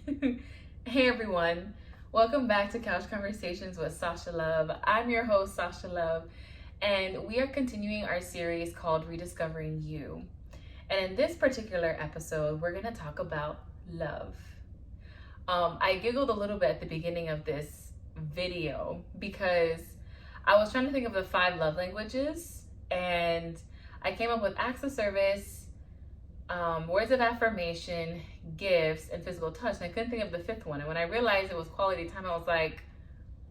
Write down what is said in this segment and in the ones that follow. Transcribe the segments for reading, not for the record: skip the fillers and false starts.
Hey everyone, welcome back to Couch Conversations with Sasha Love. I'm your host, Sasha Love, and we are continuing our series called Rediscovering You. And in this particular episode, we're going to talk about love. I giggled a little bit at the beginning of this video because I was trying to think of the 5 love languages, and I came up with acts of service, words of affirmation, gifts, and physical touch. And I couldn't think of the 5th one. And when I realized it was quality time, I was like,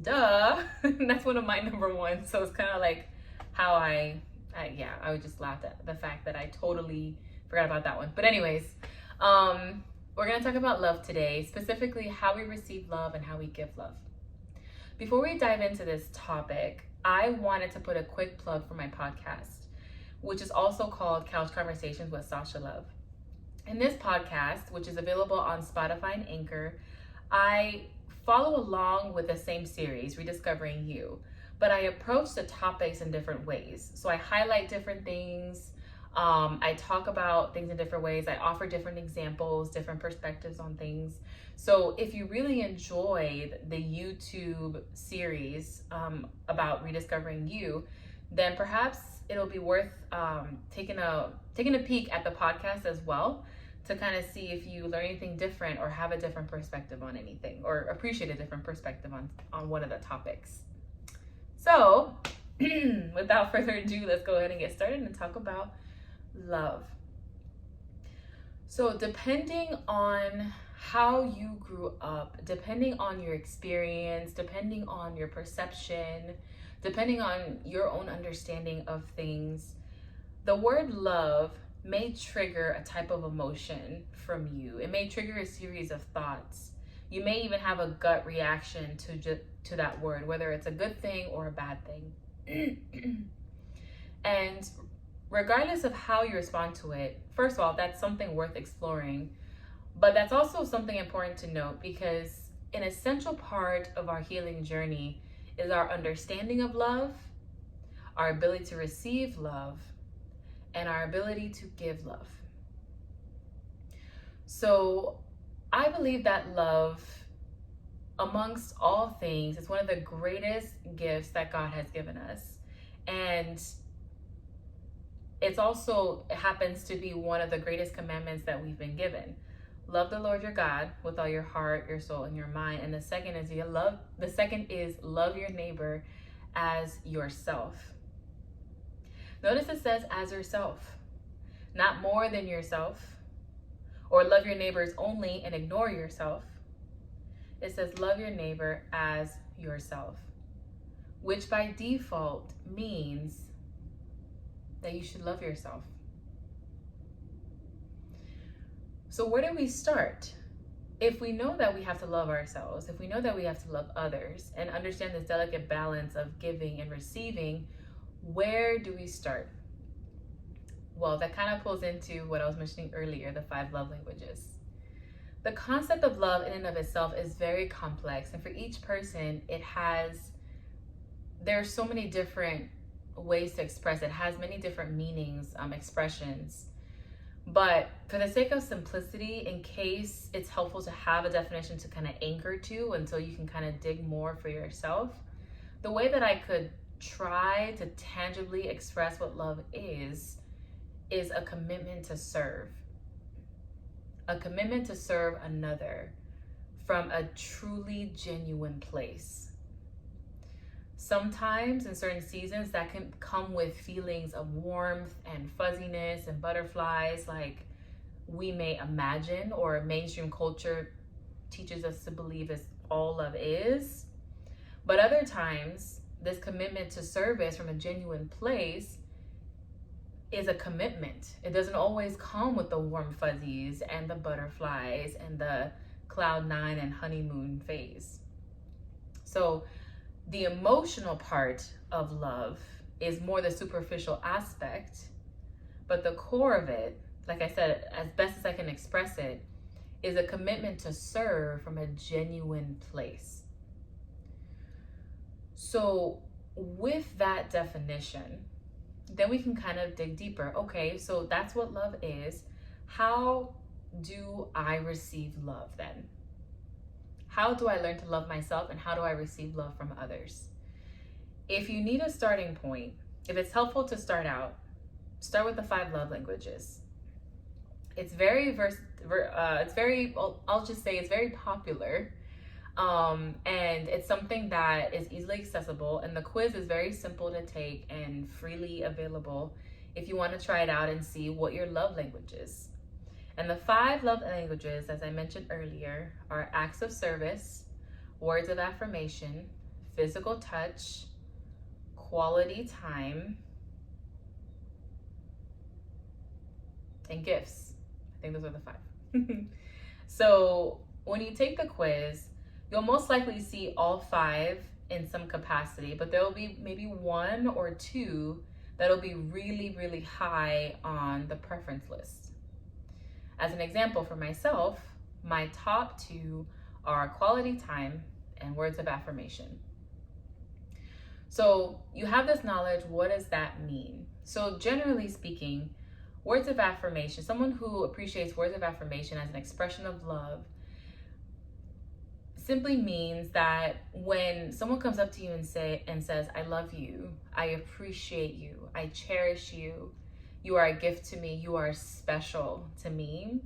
duh, that's one of my number ones. So it's kind of like how I would just laugh at the fact that I totally forgot about that one. But anyways, we're going to talk about love today, specifically how we receive love and how we give love. Before we dive into this topic, I wanted to put a quick plug for my podcast, which is also called Couch Conversations with Sasha Love. In this podcast, which is available on Spotify and Anchor, I follow along with the same series, Rediscovering You, but I approach the topics in different ways. So I highlight different things. I talk about things in different ways. I offer different examples, different perspectives on things. So if you really enjoyed the YouTube series about Rediscovering You, then perhaps it'll be worth taking a peek at the podcast as well to kind of see if you learn anything different or have a different perspective on anything or appreciate a different perspective on one of the topics. So without further ado, let's go ahead and get started and talk about love. So depending on how you grew up, depending on your experience, depending on your perception, depending on your own understanding of things, the word love may trigger a type of emotion from you. It may trigger a series of thoughts. You may even have a gut reaction to that word, whether it's a good thing or a bad thing. And regardless of how you respond to it, first of all, that's something worth exploring. But that's also something important to note, because an essential part of our healing journey is our understanding of love, our ability to receive love, and our ability to give love. So I believe that love, amongst all things, is one of the greatest gifts that God has given us. And it happens to be one of the greatest commandments that we've been given. Love the Lord your God with all your heart, your soul, and your mind. And the second is love your neighbor as yourself. Notice it says as yourself, not more than yourself, or love your neighbors only and ignore yourself. It says love your neighbor as yourself, which by default means that you should love yourself. So where do we start? If we know that we have to love ourselves, if we know that we have to love others and understand this delicate balance of giving and receiving, where do we start? Well, that kind of pulls into what I was mentioning earlier, the 5 love languages. The concept of love in and of itself is very complex, and for each person, there are so many different ways to express it. It has many different meanings, expressions. But for the sake of simplicity, in case it's helpful to have a definition to kind of anchor to until you can kind of dig more for yourself, the way that I could try to tangibly express what love is a commitment to serve. A commitment to serve another from a truly genuine place. Sometimes in certain seasons that can come with feelings of warmth and fuzziness and butterflies like we may imagine or mainstream culture teaches us to believe is all love is. But other times, this commitment to service from a genuine place is a commitment. It doesn't always come with the warm fuzzies and the butterflies and the cloud 9 and honeymoon phase. So the emotional part of love is more the superficial aspect, but the core of it, like I said, as best as I can express it, is a commitment to serve from a genuine place. So with that definition, then we can kind of dig deeper. Okay, so that's what love is. How do I receive love then? how do I learn to love myself and how do I receive love from others? If you need a starting point, if it's helpful to start with the 5 love languages. It's very I'll just say it's very popular. And it's something that is easily accessible, and the quiz is very simple to take and freely available if you want to try it out and see what your love language is. And the 5 love languages, as I mentioned earlier, are acts of service, words of affirmation, physical touch, quality time, and gifts. I think those are the 5. So when you take the quiz, you'll most likely see all 5 in some capacity, but there will be maybe 1 or 2 that'll be really, really high on the preference list. As an example for myself, my top 2 are quality time and words of affirmation. So you have this knowledge, what does that mean? So generally speaking, words of affirmation, someone who appreciates words of affirmation as an expression of love, simply means that when someone comes up to you and says, I love you, I appreciate you, I cherish you, you are a gift to me, you are special to me,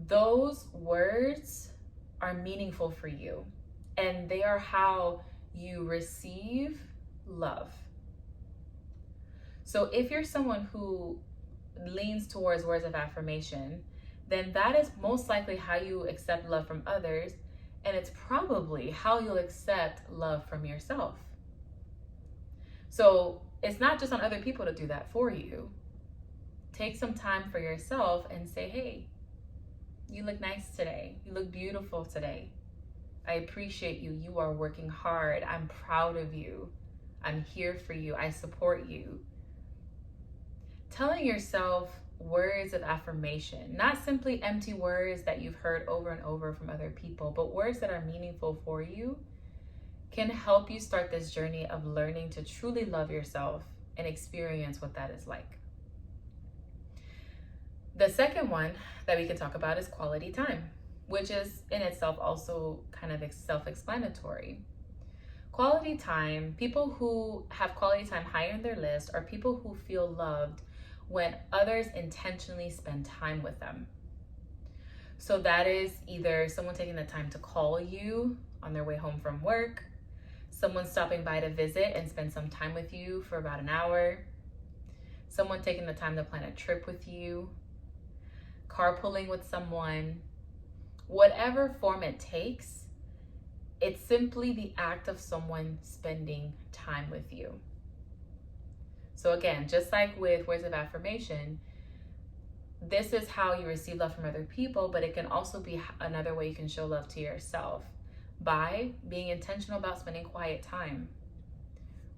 those words are meaningful for you, and they are how you receive love. So if you're someone who leans towards words of affirmation, then that is most likely how you accept love from others, and it's probably how you'll accept love from yourself. So it's not just on other people to do that for you. Take some time for yourself and say, hey, you look nice today. You look beautiful today. I appreciate you. You are working hard. I'm proud of you. I'm here for you. I support you. Telling yourself words of affirmation, not simply empty words that you've heard over and over from other people, but words that are meaningful for you, can help you start this journey of learning to truly love yourself and experience what that is like. The second one that we can talk about is quality time, which is in itself also kind of self-explanatory. Quality time, people who have quality time higher on their list are people who feel loved when others intentionally spend time with them. So that is either someone taking the time to call you on their way home from work, someone stopping by to visit and spend some time with you for about an hour, someone taking the time to plan a trip with you, carpooling with someone. Whatever form it takes, it's simply the act of someone spending time with you. So again, just like with words of affirmation, this is how you receive love from other people, but it can also be another way you can show love to yourself by being intentional about spending quiet time.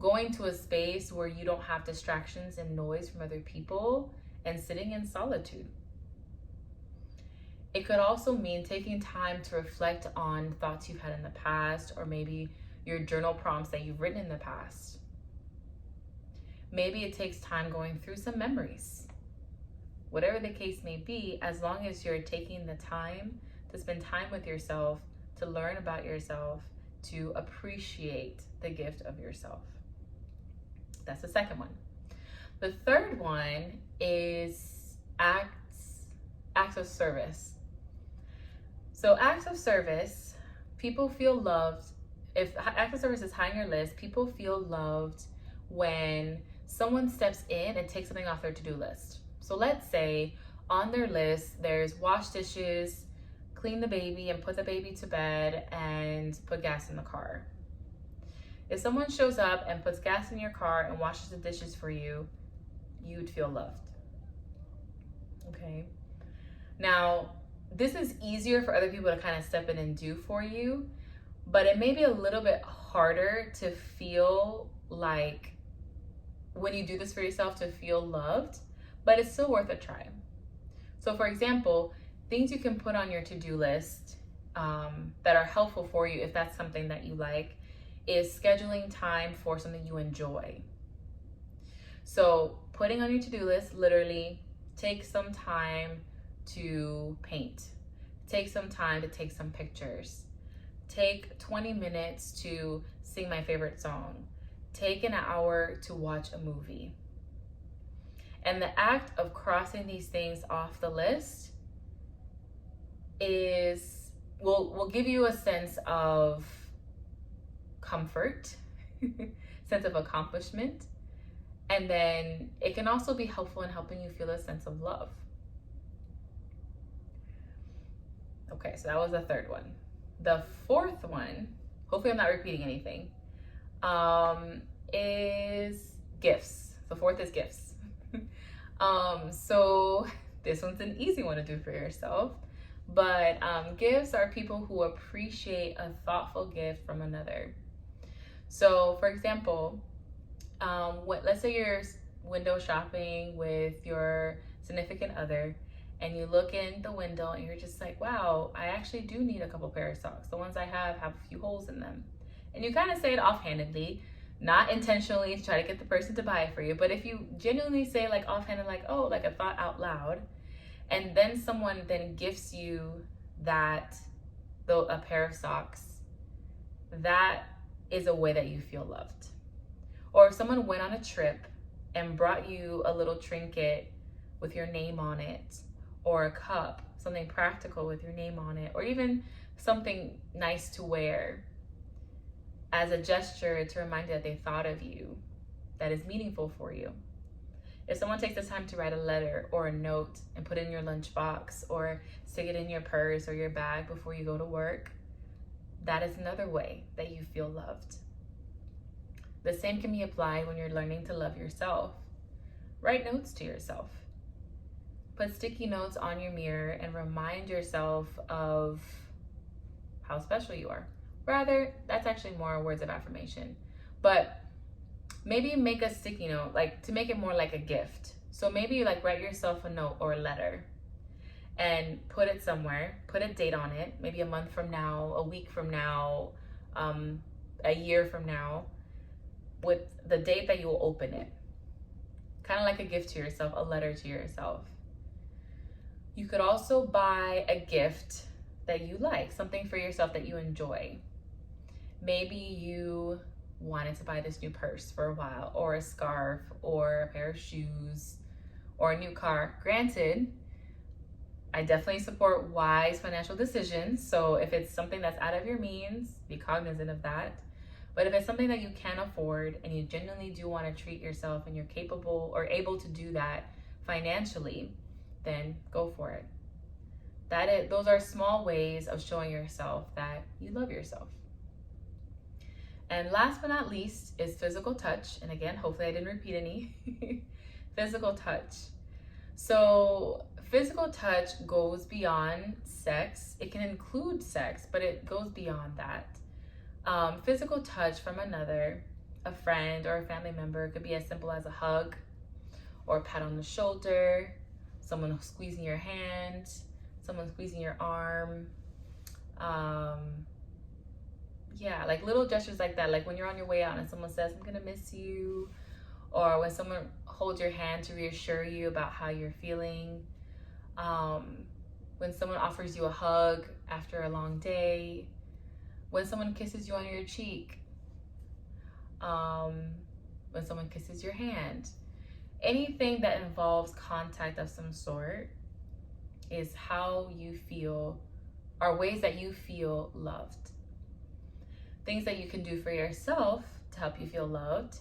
Going to a space where you don't have distractions and noise from other people and sitting in solitude. It could also mean taking time to reflect on thoughts you've had in the past, or maybe your journal prompts that you've written in the past. Maybe it takes time going through some memories. Whatever the case may be, as long as you're taking the time to spend time with yourself, to learn about yourself, to appreciate the gift of yourself. That's the second one. The third one is acts of service. So acts of service, people feel loved. If acts of service is high on your list, people feel loved when someone steps in and takes something off their to-do list. So let's say on their list, there's wash dishes, clean the baby and put the baby to bed, and put gas in the car. If someone shows up and puts gas in your car and washes the dishes for you, you'd feel loved. Okay. Now, this is easier for other people to kind of step in and do for you, but it may be a little bit harder to feel like when you do this for yourself to feel loved, but it's still worth a try. So for example, things you can put on your to-do list that are helpful for you if that's something that you like is scheduling time for something you enjoy. So putting on your to-do list, literally take some time to paint, take some time to take some pictures, take 20 minutes to sing my favorite song. Take an hour to watch a movie. And the act of crossing these things off the list will give you a sense of comfort, sense of accomplishment, and then it can also be helpful in helping you feel a sense of love. Okay, so that was the third one. The fourth one, hopefully I'm not repeating anything, is gifts. The fourth is gifts. So this one's an easy one to do for yourself, but gifts are people who appreciate a thoughtful gift from another. So for example, let's say you're window shopping with your significant other, and you look in the window and you're just like, wow, I actually do need a couple pair of socks. The ones I have a few holes in them. And you kind of say it offhandedly, not intentionally to try to get the person to buy it for you. But if you genuinely say like offhanded, like, oh, like a thought out loud, and then someone then gifts you a pair of socks, that is a way that you feel loved. Or if someone went on a trip and brought you a little trinket with your name on it, or a cup, something practical with your name on it, or even something nice to wear as a gesture to remind you that they thought of you, that is meaningful for you. If someone takes the time to write a letter or a note and put it in your lunchbox or stick it in your purse or your bag before you go to work, that is another way that you feel loved. The same can be applied when you're learning to love yourself. Write notes to yourself. Put sticky notes on your mirror and remind yourself of how special you are. Rather, that's actually more words of affirmation. But maybe make a sticky note, like to make it more like a gift. So maybe like write yourself a note or a letter and put it somewhere, put a date on it, maybe a month from now, a week from now, a year from now, with the date that you will open it. Kind of like a gift to yourself, a letter to yourself. You could also buy a gift that you like, something for yourself that you enjoy. Maybe you wanted to buy this new purse for a while, or a scarf, or a pair of shoes, or a new car. Granted, I definitely support wise financial decisions. So if it's something that's out of your means, be cognizant of that. But if it's something that you can afford and you genuinely do want to treat yourself and you're capable or able to do that financially, then go for it. Those are small ways of showing yourself that you love yourself. And last but not least is physical touch. And again, hopefully I didn't repeat any. Physical touch. So physical touch goes beyond sex. It can include sex, but it goes beyond that. Physical touch from another, a friend or a family member, could be as simple as a hug or a pat on the shoulder, someone squeezing your hand, someone squeezing your arm. Like little gestures like that, like when you're on your way out and someone says, I'm gonna miss you, or when someone holds your hand to reassure you about how you're feeling, when someone offers you a hug after a long day, when someone kisses you on your cheek, when someone kisses your hand. Anything that involves contact of some sort is how you feel, or ways that you feel loved. Things that you can do for yourself to help you feel loved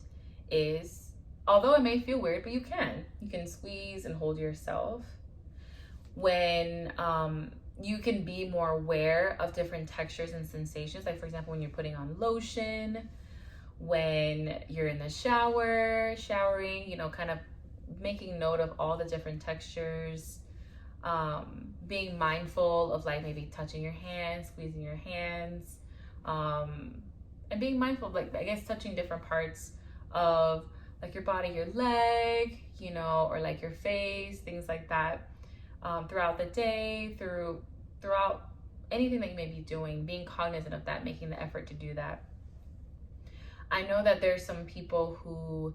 is, although it may feel weird, but you can squeeze and hold yourself. When you can be more aware of different textures and sensations, like for example, when you're putting on lotion, when you're in the shower, showering, kind of making note of all the different textures, being mindful of like maybe touching your hands, squeezing your hands, and being mindful of like, I guess, touching different parts of like your body, your leg, or like your face, things like that, throughout the day, throughout anything that you may be doing, being cognizant of that, making the effort to do that. I know that there's some people who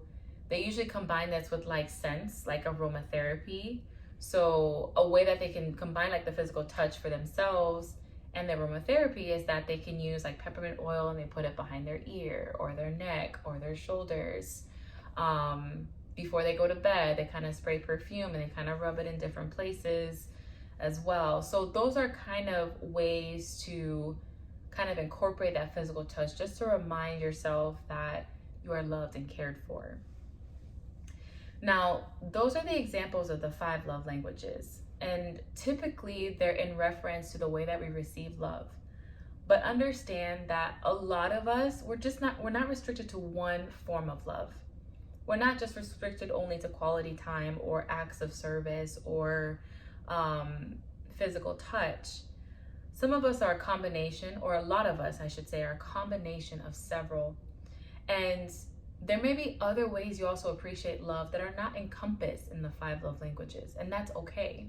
they usually combine this with like scents, like aromatherapy. So a way that they can combine like the physical touch for themselves And the aromatherapy is that they can use like peppermint oil and they put it behind their ear or their neck or their shoulders. Before they go to bed, they kind of spray perfume and they kind of rub it in different places as well. So those are kind of ways to kind of incorporate that physical touch, just to remind yourself that you are loved and cared for. Now, those are the examples of the 5 love languages. And typically they're in reference to the way that we receive love. But understand that a lot of us, we're not restricted to one form of love. We're not just restricted only to quality time or acts of service or physical touch. Some of us are a combination, or a lot of us, I should say, are a combination of several. And there may be other ways you also appreciate love that are not encompassed in the 5 love languages, and that's okay.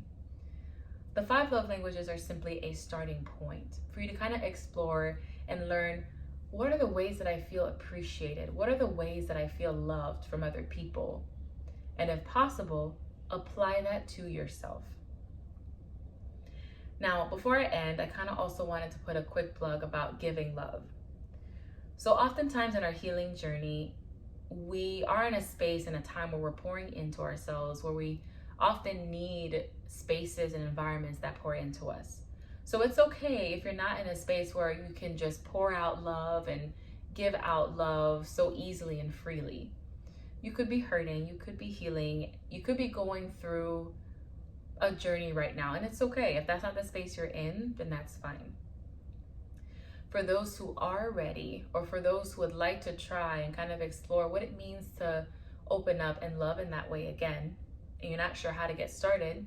The 5 love languages are simply a starting point for you to kind of explore and learn, what are the ways that I feel appreciated? What are the ways that I feel loved from other people? And if possible, apply that to yourself. Now, before I end, I kind of also wanted to put a quick plug about giving love. So oftentimes in our healing journey, we are in a space and a time where we're pouring into ourselves, where we often need spaces and environments that pour into us. So it's okay if you're not in a space where you can just pour out love and give out love so easily and freely. You could be hurting, you could be healing, you could be going through a journey right now, and it's okay. If that's not the space you're in, then that's fine. For those who are ready, or for those who would like to try and kind of explore what it means to open up and love in that way again, and you're not sure how to get started,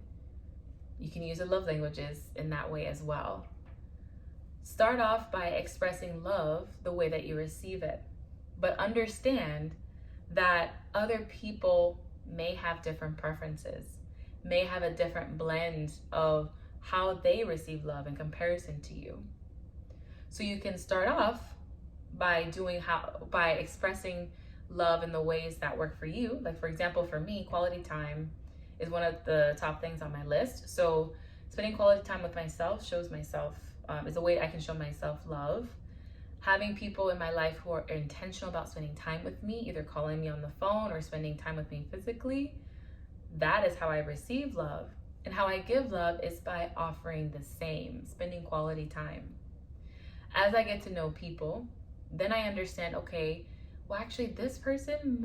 you can use the love languages in that way as well. Start off by expressing love the way that you receive it, but understand that other people may have different preferences, may have a different blend of how they receive love in comparison to you. So you can start off by expressing love in the ways that work for you. Like, for example, for me, quality time is one of the top things on my list. So spending quality time with myself is a way I can show myself love. Having people in my life who are intentional about spending time with me, either calling me on the phone or spending time with me physically, that is how I receive love. And how I give love is by offering the same, spending quality time. As I get to know people, then I understand, okay, well, actually this person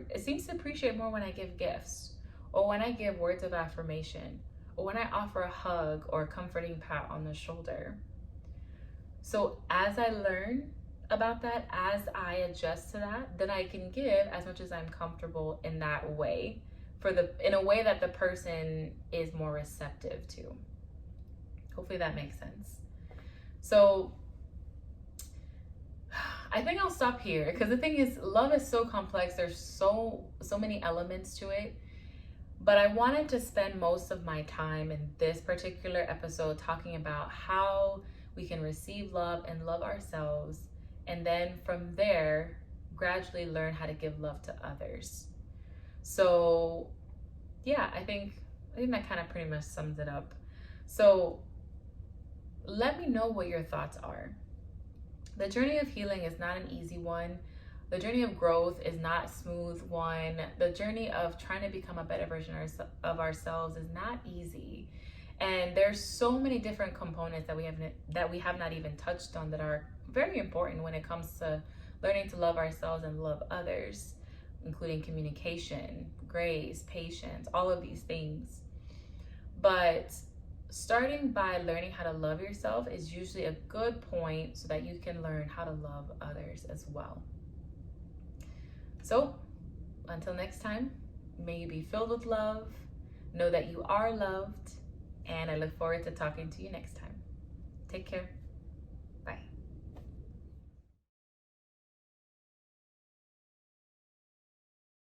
it seems to appreciate more when I give gifts, or when I give words of affirmation, or when I offer a hug or a comforting pat on the shoulder. So as I learn about that, as I adjust to that, then I can give as much as I'm comfortable in that way, in a way that the person is more receptive to. Hopefully that makes sense. So I think I'll stop here, because the thing is, love is so complex. There's so many elements to it. But I wanted to spend most of my time in this particular episode talking about how we can receive love and love ourselves, and then from there, gradually learn how to give love to others. So yeah, I think that kind of pretty much sums it up. So let me know what your thoughts are. The journey of healing is not an easy one. The journey of growth is not a smooth one. The journey of trying to become a better version of ourselves is not easy. And there's so many different components that we have not even touched on that are very important when it comes to learning to love ourselves and love others, including communication, grace, patience, all of these things. But starting by learning how to love yourself is usually a good point so that you can learn how to love others as well. So until next time, may you be filled with love, know that you are loved, and I look forward to talking to you next time. Take care.